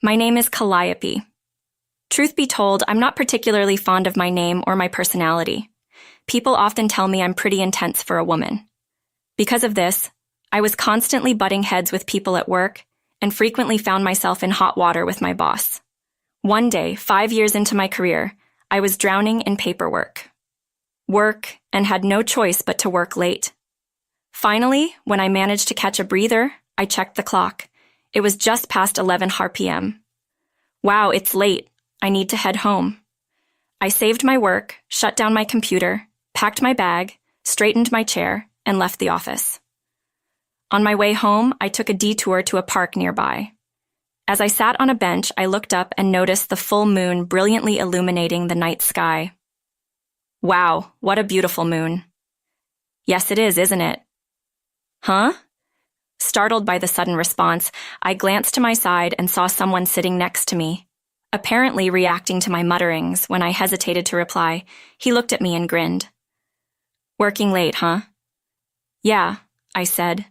My name is Calliope. Truth be told, I'm not particularly fond of my name or my personality. People often tell me I'm pretty intense for a woman. Because of this, I was constantly butting heads with people at work and frequently found myself in hot water with my boss. One day, 5 years into my career, I was drowning in paperwork. Work, and had no choice but to work late. Finally, when I managed to catch a breather, I checked the clock. It was just past 11 p.m. Wow, it's late. I need to head home. I saved my work, shut down my computer, packed my bag, straightened my chair, and left the office. On my way home, I took a detour to a park nearby. As I sat on a bench, I looked up and noticed the full moon brilliantly illuminating the night sky. Wow, what a beautiful moon. Yes, it is, isn't it? Huh? Startled by the sudden response, I glanced to my side and saw someone sitting next to me. Apparently reacting to my mutterings, when I hesitated to reply, he looked at me and grinned. Working late, huh? Yeah, I said.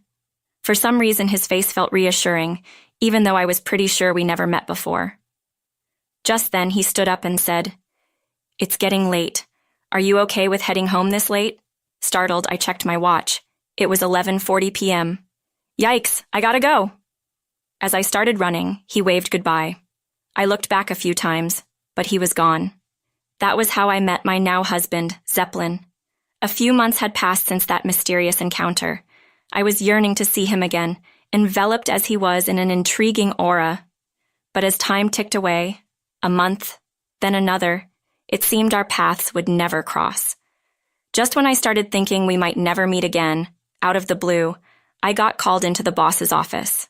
For some reason, his face felt reassuring, even though I was pretty sure we never met before. Just then, he stood up and said, "It's getting late. Are you okay with heading home this late?" Startled, I checked my watch. It was 11:40 p.m. Yikes, I gotta go. As I started running, he waved goodbye. I looked back a few times, but he was gone. That was how I met my now husband, Zeppelin. A few months had passed since that mysterious encounter. I was yearning to see him again, enveloped as he was in an intriguing aura. But as time ticked away, a month, then another, it seemed our paths would never cross. Just when I started thinking we might never meet again, out of the blue, I got called into the boss's office.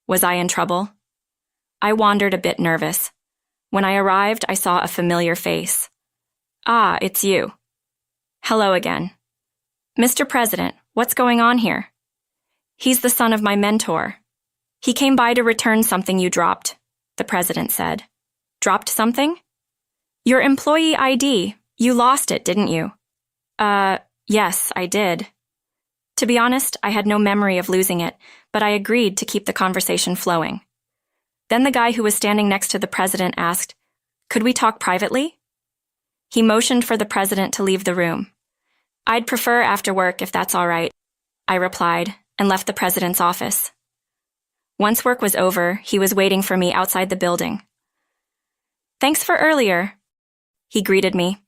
Was I in trouble? I wandered a bit nervous. When I arrived, I saw a familiar face. Ah, it's you. Hello again. Mr. President, what's going on here? He's the son of my mentor. He came by to return something you dropped, the president said. Dropped something? Your employee ID. You lost it, didn't you? Yes, I did. To be honest, I had no memory of losing it, but I agreed to keep the conversation flowing. Then the guy who was standing next to the president asked, "Could we talk privately?" He motioned for the president to leave the room. "I'd prefer after work if that's all right," I replied, and left the president's office. Once work was over, he was waiting for me outside the building. "Thanks for earlier," he greeted me.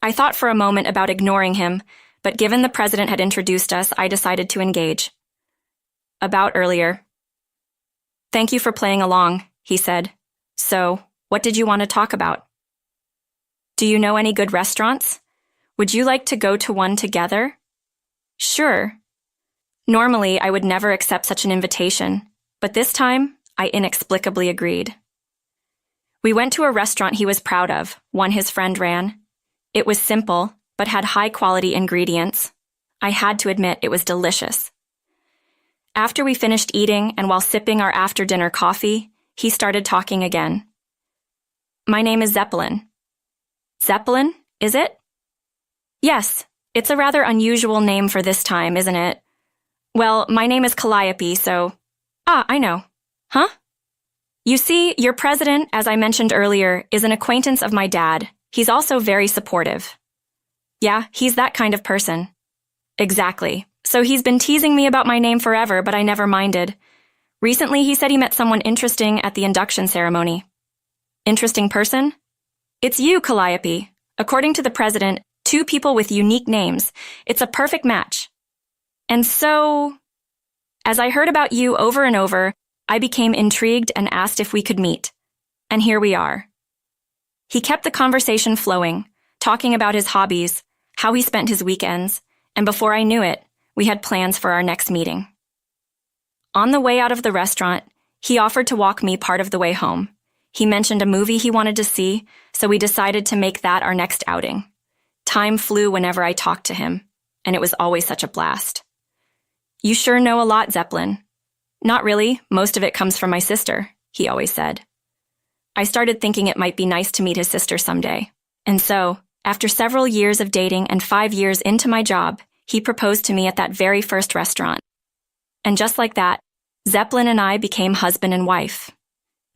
I thought for a moment about ignoring him, but given the president had introduced us, I decided to engage. "About earlier." "Thank you for playing along," he said. "So, what did you want to talk about?" "Do you know any good restaurants? Would you like to go to one together?" "Sure." Normally, I would never accept such an invitation, but this time, I inexplicably agreed. We went to a restaurant he was proud of, one his friend ran. It was simple, but had high-quality ingredients. I had to admit it was delicious. After we finished eating and while sipping our after-dinner coffee, he started talking again. "My name is Zeppelin." "Zeppelin, is it?" "Yes, it's a rather unusual name for this time, isn't it?" "Well, my name is Calliope, so—" "Ah, I know." "Huh?" "You see, your president, as I mentioned earlier, is an acquaintance of my dad. He's also very supportive." "Yeah, he's that kind of person." "Exactly. So he's been teasing me about my name forever, but I never minded. Recently, he said he met someone interesting at the induction ceremony." "Interesting person?" "It's you, Calliope. According to the president, 2 people with unique names. It's a perfect match." And so, as I heard about you over and over, I became intrigued and asked if we could meet. And here we are. He kept the conversation flowing, talking about his hobbies, how he spent his weekends, and before I knew it, we had plans for our next meeting. On the way out of the restaurant, he offered to walk me part of the way home. He mentioned a movie he wanted to see, so we decided to make that our next outing. Time flew whenever I talked to him, and it was always such a blast. "You sure know a lot, Zeppelin." "Not really. Most of it comes from my sister," he always said. I started thinking it might be nice to meet his sister someday. And so, after several years of dating and 5 years into my job, he proposed to me at that very first restaurant. And just like that, Zeppelin and I became husband and wife.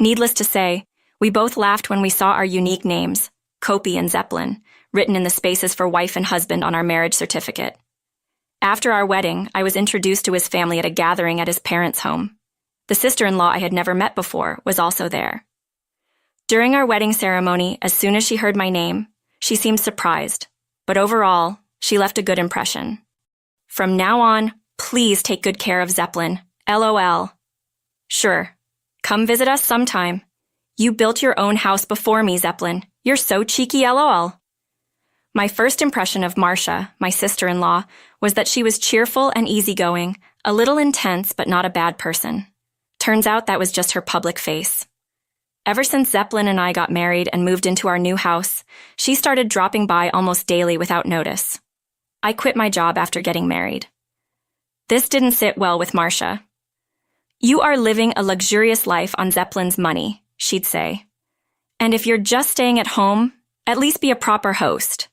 Needless to say, we both laughed when we saw our unique names, Kopi and Zeppelin, written in the spaces for wife and husband on our marriage certificate. After our wedding, I was introduced to his family at a gathering at his parents' home. The sister-in-law I had never met before was also there. During our wedding ceremony, as soon as she heard my name, she seemed surprised, but overall, she left a good impression. From now on, please take good care of Zeppelin. LOL. Sure. Come visit us sometime. You built your own house before me, Zeppelin. You're so cheeky, LOL. My first impression of Marcia, my sister-in-law, was that she was cheerful and easygoing, a little intense but not a bad person. Turns out that was just her public face. Ever since Zeppelin and I got married and moved into our new house, she started dropping by almost daily without notice. I quit my job after getting married. This didn't sit well with Marcia. You are living a luxurious life on Zeppelin's money, she'd say. And if you're just staying at home, at least be a proper host.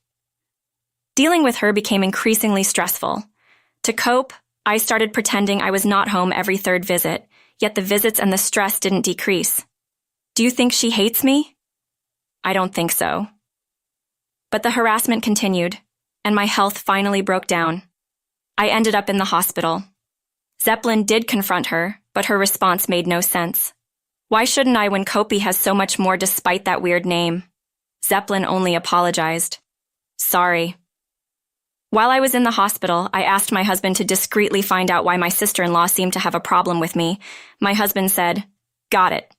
Dealing with her became increasingly stressful. To cope, I started pretending I was not home every third visit, yet the visits and the stress didn't decrease. Do you think she hates me? I don't think so. But the harassment continued, and my health finally broke down. I ended up in the hospital. Zeppelin did confront her, but her response made no sense. Why shouldn't I when Kopi has so much more despite that weird name? Zeppelin only apologized. Sorry. While I was in the hospital, I asked my husband to discreetly find out why my sister-in-law seemed to have a problem with me. My husband said, "Got it."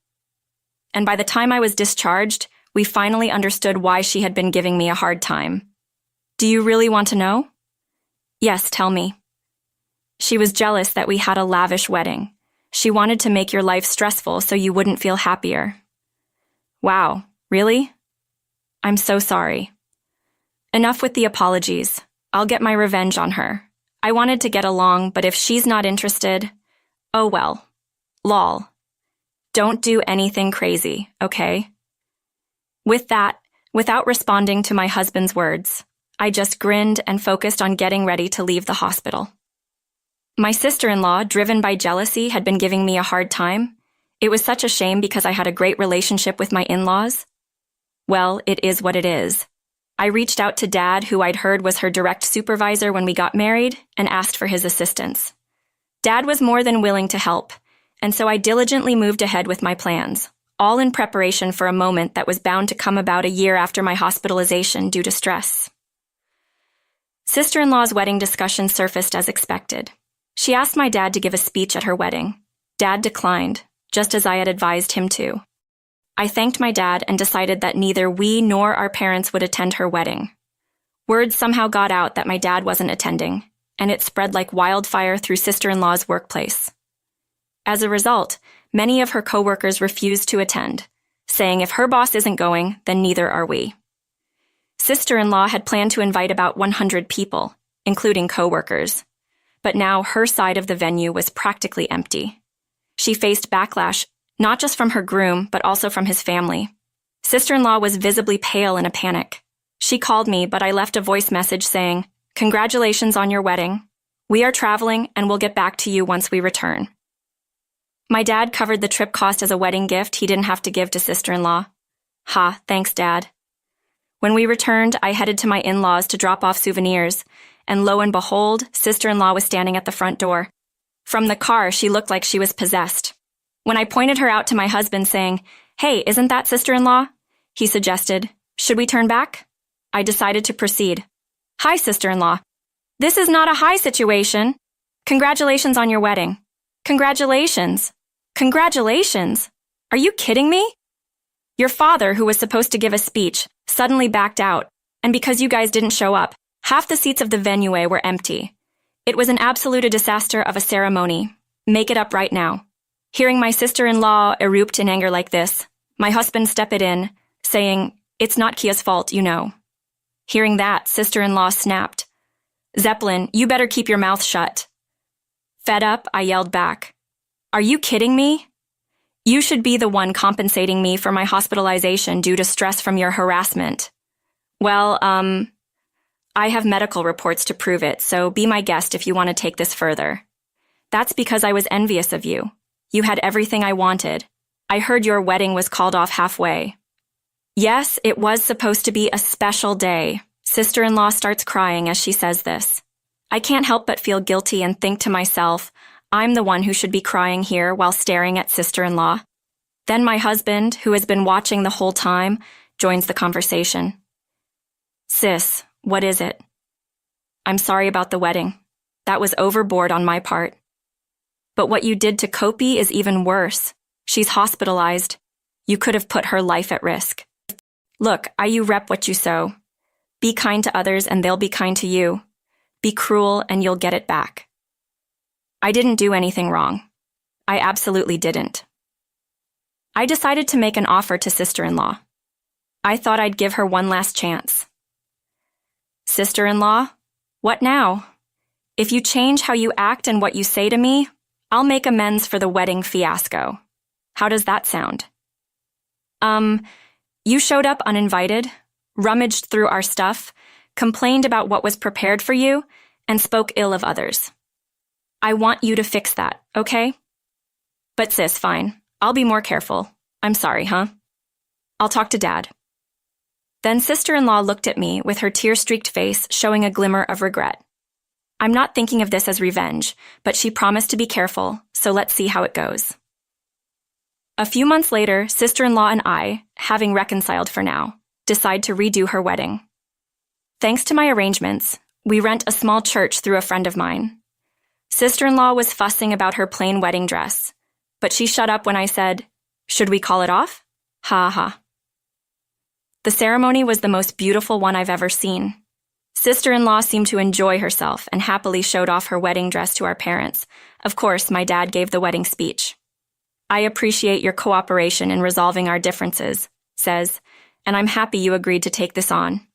And by the time I was discharged, we finally understood why she had been giving me a hard time. Do you really want to know? Yes, tell me. She was jealous that we had a lavish wedding. She wanted to make your life stressful so you wouldn't feel happier. Wow, really? I'm so sorry. Enough with the apologies. I'll get my revenge on her. I wanted to get along, but if she's not interested, oh well. Lol. Don't do anything crazy, okay? With that, without responding to my husband's words, I just grinned and focused on getting ready to leave the hospital. My sister-in-law, driven by jealousy, had been giving me a hard time. It was such a shame because I had a great relationship with my in-laws. Well, it is what it is. I reached out to Dad, who I'd heard was her direct supervisor when we got married, and asked for his assistance. Dad was more than willing to help, and so I diligently moved ahead with my plans, all in preparation for a moment that was bound to come about a year after my hospitalization due to stress. Sister-in-law's wedding discussion surfaced as expected. She asked my dad to give a speech at her wedding. Dad declined, just as I had advised him to. I thanked my dad and decided that neither we nor our parents would attend her wedding. Word somehow got out that my dad wasn't attending, and it spread like wildfire through sister-in-law's workplace. As a result, many of her coworkers refused to attend, saying if her boss isn't going, then neither are we. Sister-in-law had planned to invite about 100 people, including coworkers, but now her side of the venue was practically empty. She faced backlash not just from her groom, but also from his family. Sister-in-law was visibly pale in a panic. She called me, but I left a voice message saying, "Congratulations on your wedding. We are traveling and we'll get back to you once we return." My dad covered the trip cost as a wedding gift he didn't have to give to sister-in-law. Ha, thanks, Dad. When we returned, I headed to my in-laws to drop off souvenirs, and lo and behold, sister-in-law was standing at the front door. From the car, she looked like she was possessed. When I pointed her out to my husband saying, "Hey, isn't that sister-in-law?" he suggested, "Should we turn back?" I decided to proceed. "Hi, sister-in-law. This is not a hi situation. Congratulations on your wedding." "Congratulations. Congratulations. Are you kidding me? Your father, who was supposed to give a speech, suddenly backed out, and because you guys didn't show up, half the seats of the venue were empty. It was an absolute disaster of a ceremony. Make it up right now." Hearing my sister-in-law erupt in anger like this, my husband stepped in, saying, "It's not Kia's fault, you know." Hearing that, sister-in-law snapped, "Zeppelin, you better keep your mouth shut." Fed up, I yelled back, "Are you kidding me? You should be the one compensating me for my hospitalization due to stress from your harassment." "Well, I have medical reports to prove it, so be my guest if you want to take this further." "That's because I was envious of you. You had everything I wanted. I heard your wedding was called off halfway. Yes, it was supposed to be a special day. Sister-in-law starts crying as she says this. I can't help but feel guilty and think to myself, I'm the one who should be crying here while staring at sister-in-law. Then my husband, who has been watching the whole time, joins the conversation. Sis, what is it? I'm sorry about the wedding. That was overboard on my part. But what you did to Kopi is even worse. She's hospitalized. You could have put her life at risk. Look, you rep what you sow. Be kind to others and they'll be kind to you. Be cruel and you'll get it back. I didn't do anything wrong. I absolutely didn't. I decided to make an offer to sister-in-law. I thought I'd give her one last chance. Sister-in-law, what now? If you change how you act and what you say to me, I'll make amends for the wedding fiasco. How does that sound? You showed up uninvited, rummaged through our stuff, complained about what was prepared for you, and spoke ill of others. I want you to fix that, okay? But sis, fine. I'll be more careful. I'm sorry, huh? I'll talk to Dad. Then sister-in-law looked at me with her tear-streaked face showing a glimmer of regret. I'm not thinking of this as revenge, but she promised to be careful, so let's see how it goes. A few months later, sister-in-law and I, having reconciled for now, decide to redo her wedding. Thanks to my arrangements, we rent a small church through a friend of mine. Sister-in-law was fussing about her plain wedding dress, but she shut up when I said, should we call it off? Ha ha. The ceremony was the most beautiful one I've ever seen. Sister-in-law seemed to enjoy herself and happily showed off her wedding dress to our parents. Of course, my dad gave the wedding speech. I appreciate your cooperation in resolving our differences, says, and I'm happy you agreed to take this on.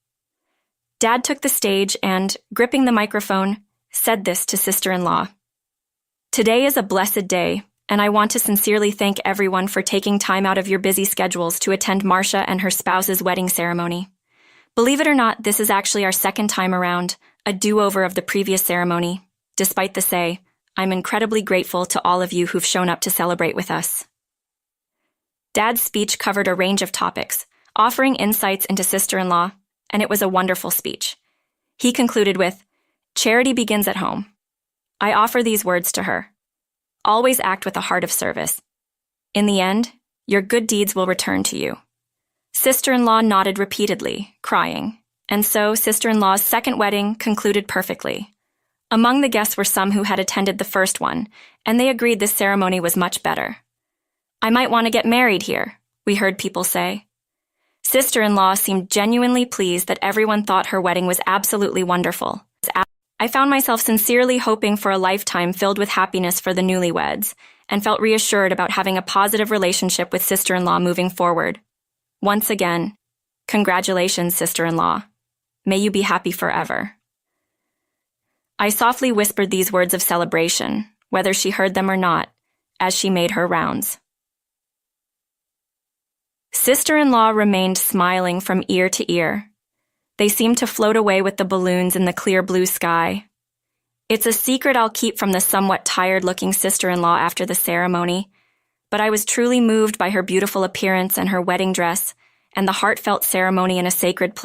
Dad took the stage and, gripping the microphone, said this to sister-in-law. Today is a blessed day, and I want to sincerely thank everyone for taking time out of your busy schedules to attend Marcia and her spouse's wedding ceremony. Believe it or not, this is actually our second time around, a do-over of the previous ceremony. Despite the say, I'm incredibly grateful to all of you who've shown up to celebrate with us. Dad's speech covered a range of topics, offering insights into sister-in-law, and it was a wonderful speech. He concluded with, charity begins at home. I offer these words to her. Always act with a heart of service. In the end, your good deeds will return to you. Sister-in-law nodded repeatedly, crying, and so sister-in-law's second wedding concluded perfectly. Among the guests were some who had attended the first one, and they agreed this ceremony was much better. I might want to get married here, we heard people say. Sister-in-law seemed genuinely pleased that everyone thought her wedding was absolutely wonderful. I found myself sincerely hoping for a lifetime filled with happiness for the newlyweds, and felt reassured about having a positive relationship with sister-in-law moving forward. Once again, congratulations, sister-in-law. May you be happy forever. I softly whispered these words of celebration, whether she heard them or not, as she made her rounds. Sister-in-law remained smiling from ear to ear. They seemed to float away with the balloons in the clear blue sky. It's a secret I'll keep from the somewhat tired-looking sister-in-law after the ceremony, but I was truly moved by her beautiful appearance and her wedding dress, and the heartfelt ceremony in a sacred place.